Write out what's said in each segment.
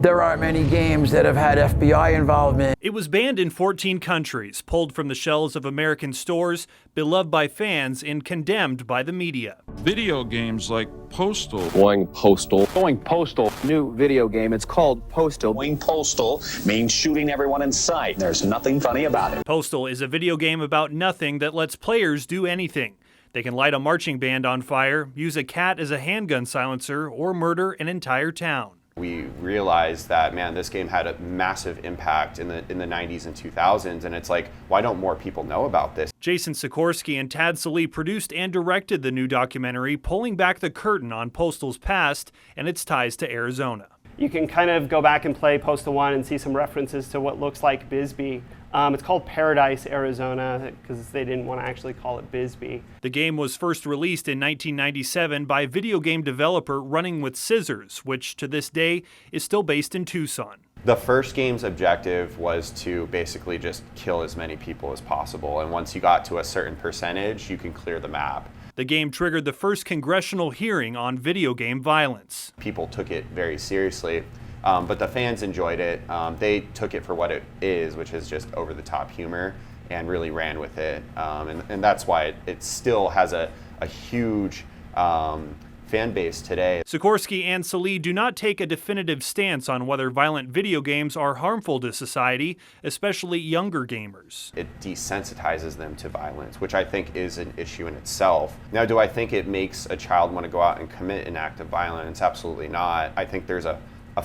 There aren't many games that have had FBI involvement. It was banned in 14 countries, pulled from the shelves of American stores, beloved by fans, and condemned by the media. Video games like Postal. Going Postal. Going Postal. New video game. It's called Postal. Going Postal means shooting everyone in sight. There's nothing funny about it. Postal is a video game about nothing that lets players do anything. They can light a marching band on fire, use a cat as a handgun silencer, or murder an entire town. We realized that, man, this game had a massive impact in the 90s and 2000s, and it's like, why don't more people know about this? Jason Sikorsky and Tad Salee produced and directed the new documentary, pulling back the curtain on Postal's past and its ties to Arizona. You can kind of go back and play Postal 1 and see some references to what looks like Bisbee. It's called Paradise, Arizona, because they didn't want to actually call it Bisbee. The game was first released in 1997 by video game developer Running with Scissors, which to this day is still based in Tucson. The first game's objective was to basically just kill as many people as possible, and once you got to a certain percentage, you can clear the map. The game triggered the first congressional hearing on video game violence. People took it very seriously. But the fans enjoyed it. They took it for what it is, which is just over-the-top humor, and really ran with it. And that's why it still has a huge fan base today. Sikorsky and Salee do not take a definitive stance on whether violent video games are harmful to society, especially younger gamers. It desensitizes them to violence, which I think is an issue in itself. Now, do I think it makes a child want to go out and commit an act of violence? Absolutely not. I think there's a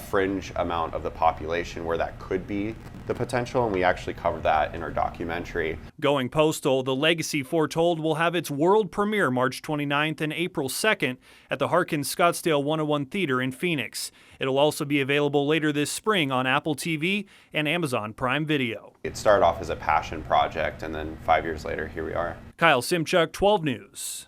fringe amount of the population where that could be the potential, and we actually covered that in our documentary. Going Postal, the legacy Foretold will have its world premiere March 29th and April 2nd at the Harkins Scottsdale 101 Theater in Phoenix. It'll also be available later this spring on Apple TV and Amazon Prime Video. It started off as a passion project, and then 5 years later, here we are. Kyle Simchuk, 12 News.